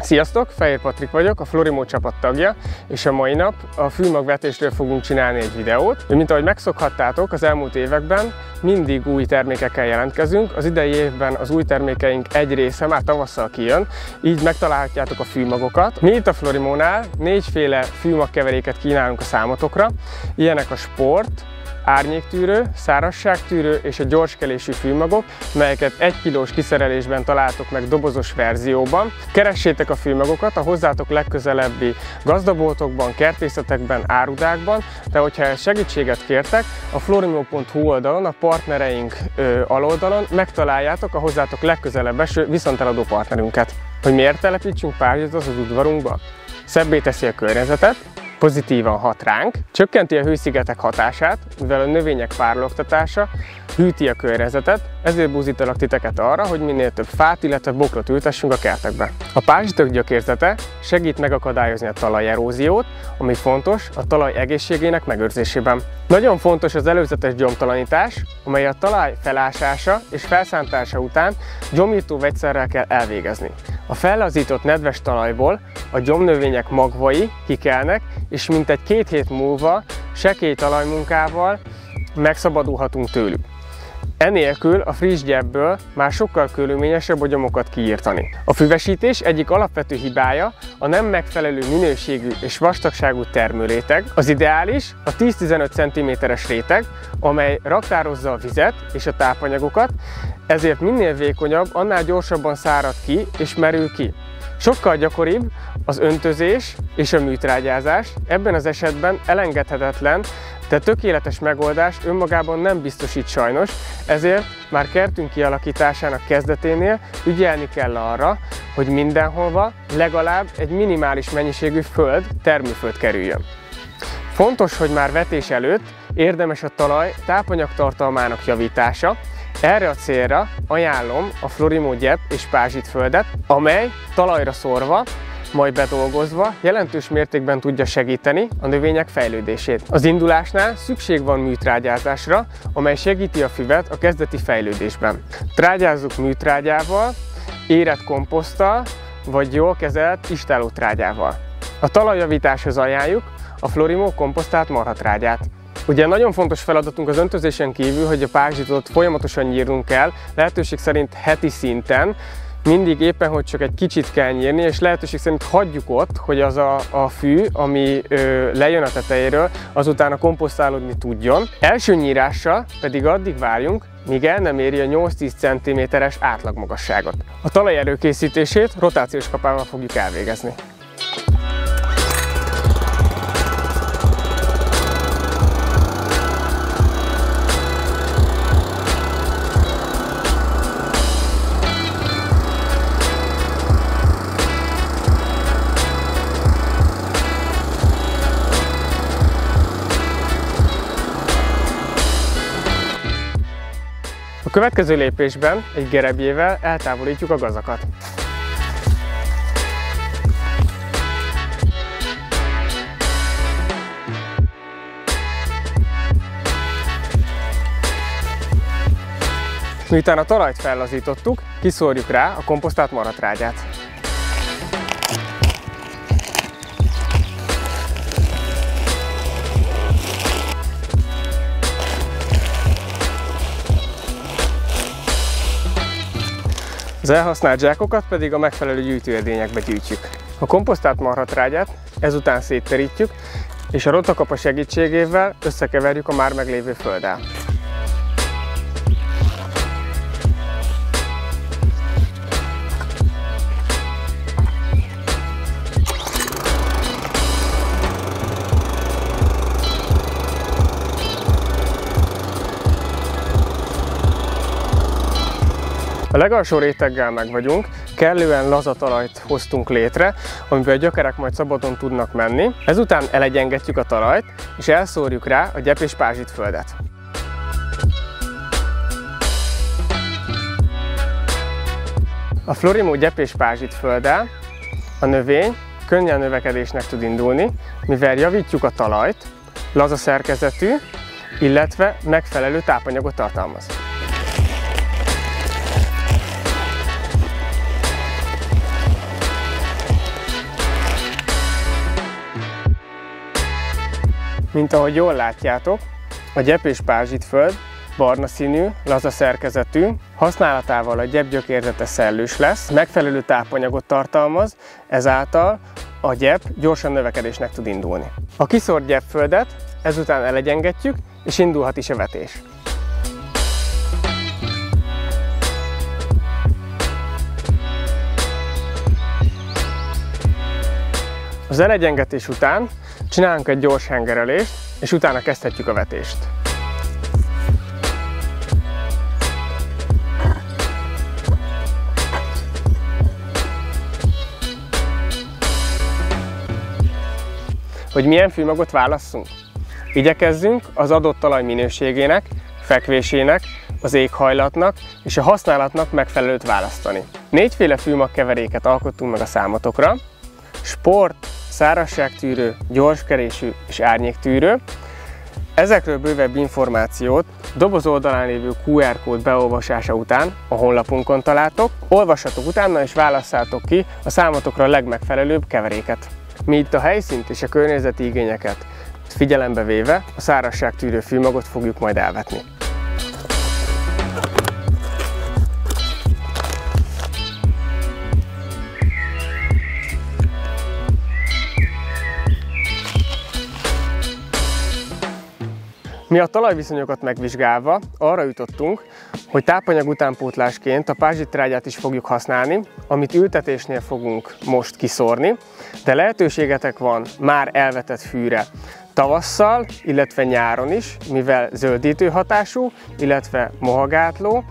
Sziasztok! Fehér Patrik vagyok, a Florimo csapat tagja, és a mai nap a fűmagvetésről fogunk csinálni egy videót. Mint ahogy megszokhattátok, az elmúlt években mindig új termékekkel jelentkezünk. Az idei évben az új termékeink egy része már tavasszal kijön, így megtalálhatjátok a fűmagokat. Mi itt a Florimónál 4 féle fűmagkeveréket kínálunk a számotokra. Ilyenek a sport, árnyéktűrő, szárazságtűrő és a gyorskelésű fűmagok, melyeket 1 kilós kiszerelésben találtok meg dobozos verzióban. Keressétek a fűmagokat a hozzátok legközelebbi gazdaboltokban, kertészetekben, árudákban, de hogyha segítséget kértek, a florimo.hu oldalon, a partnereink aloldalon megtaláljátok a hozzátok legközelebb eső viszonteladó partnerünket. Hogy miért telepítsünk pázsit az udvarunkba? Szebbé teszi a környezetet, pozitívan hat ránk, csökkenti a hőszigetek hatását, mivel a növények párologtatása hűti a környezetet, ezért buzdítalak titeket arra, hogy minél több fát, illetve bokrot ültessünk a kertekbe. A pázsitok gyökérzete segít megakadályozni a talajeróziót, ami fontos a talaj egészségének megőrzésében. Nagyon fontos az előzetes gyomtalanítás, amely a talaj felásása és felszántása után gyomírtó vegyszerrel kell elvégezni. A fellazított nedves talajból a gyomnövények magvai kikelnek, és mintegy 2 hét múlva sekély talajmunkával megszabadulhatunk tőlük. Enélkül a friss gyebből már sokkal körülményesebb a gyomokat kiírtani. A füvesítés egyik alapvető hibája a nem megfelelő minőségű és vastagságú termőréteg. Az ideális a 10-15 cm-es réteg, amely raktározza a vizet és a tápanyagokat, ezért minél vékonyabb, annál gyorsabban szárad ki és merül ki. Sokkal gyakoribb az öntözés és a műtrágyázás, ebben az esetben elengedhetetlen, de tökéletes megoldás önmagában nem biztosít sajnos, ezért már kertünk kialakításának kezdeténél ügyelni kell arra, hogy mindenhova legalább egy minimális mennyiségű föld, termőföld kerüljön. Fontos, hogy már vetés előtt érdemes a talaj tápanyagtartalmának javítása. Erre a célra ajánlom a Florimo gyepp és pázsitföldet, amely talajra szórva, majd bedolgozva jelentős mértékben tudja segíteni a növények fejlődését. Az indulásnál szükség van műtrágyázásra, amely segíti a füvet a kezdeti fejlődésben. Trágyázzuk műtrágyával, érett komposzttal, vagy jól kezelt istállótrágyával. A talajjavításhoz ajánljuk a Florimo komposztált marhatrágyát. Ugye nagyon fontos feladatunk az öntözésen kívül, hogy a pázsitot folyamatosan nyírnunk kell, lehetőség szerint heti szinten, mindig éppen, hogy csak egy kicsit kell nyírni, és lehetőség szerint hagyjuk ott, hogy az a fű, ami lejön a tetejéről, azután komposztálódni tudjon. Első nyírással pedig addig várjunk, míg el nem éri a 8-10 cm-es átlagmagasságot. A talaj előkészítését rotációs kapával fogjuk elvégezni. A következő lépésben egy gerebjével eltávolítjuk a gazakat. Miután a talajt fellazítottuk, kiszórjuk rá a komposztált marhatrágyát. Az elhasznált zsákokat pedig a megfelelő gyűjtőedényekbe gyűjtjük. A komposztált marhatrágyát ezután szétterítjük, és a rotakapa segítségével összekeverjük a már meglévő földdel. A legalsó réteggel meg vagyunk, kellően laza talajt hoztunk létre, amiben a gyökerek majd szabadon tudnak menni. Ezután elegyengetjük a talajt, és elszórjuk rá a gyepp és pázsitföldet. A Florimo gyepp és pázsitfölddel a növény könnyen növekedésnek tud indulni, mivel javítjuk a talajt, laza szerkezetű, illetve megfelelő tápanyagot tartalmaz. Mint ahogy jól látjátok, a gyep és pázsitföld barna színű, laza szerkezetű, használatával a gyep gyökérzete szellős lesz, megfelelő tápanyagot tartalmaz, ezáltal a gyep gyorsan növekedésnek tud indulni. A kiszórt gyepföldet ezután elegyengetjük, és indulhat is a vetés. Az elegyengetés után csinálunk egy gyors hengerelést, és utána kezdhetjük a vetést. Hogy milyen fűmagot válasszunk? Igyekezzünk az adott talaj minőségének, fekvésének, az éghajlatnak és a használatnak megfelelőt választani. 4 féle fűmagkeveréket alkottunk meg a számotokra: sport, szárazságtűrő, gyorskerésű és árnyéktűrő. Ezekről bővebb információt doboz oldalán lévő QR kód beolvasása után a honlapunkon találtok. Olvassatok utána és válasszátok ki a számotokra a legmegfelelőbb keveréket. Mi itt a helyszínt és a környezeti igényeket figyelembe véve a szárazságtűrő fűmagot fogjuk majd elvetni. Mi a talajviszonyokat megvizsgálva arra jutottunk, hogy tápanyag utánpótlásként a pázsittrágyát is fogjuk használni, amit ültetésnél fogunk most kiszórni, de lehetőségetek van már elvetett fűre tavasszal, illetve nyáron is, mivel zöldítő hatású, illetve mohagátló.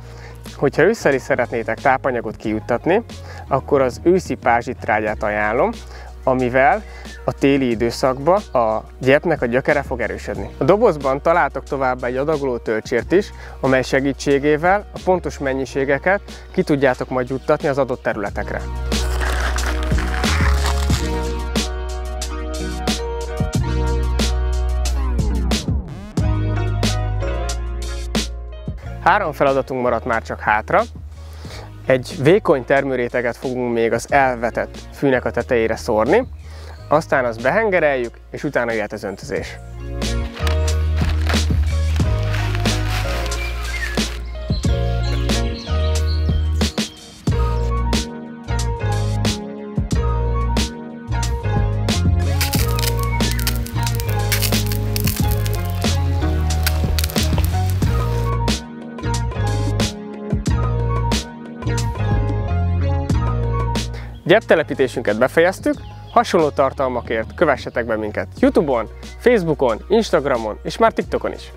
Hogyha ősszel is szeretnétek tápanyagot kijuttatni, akkor az őszi pázsittrágyát ajánlom, amivel a téli időszakban a gyepnek a gyökere fog erősödni. A dobozban találtok továbbá egy adagoló töltsért is, amely segítségével a pontos mennyiségeket ki tudjátok majd juttatni az adott területekre. Három feladatunk maradt már csak hátra. Egy vékony termőréteget fogunk még az elvetett fűnek a tetejére szórni, aztán azt behengereljük, és utána jöhet az öntözés. Gyeptelepítésünket befejeztük, hasonló tartalmakért kövessetek be minket YouTube-on, Facebookon, Instagramon és már TikTokon is.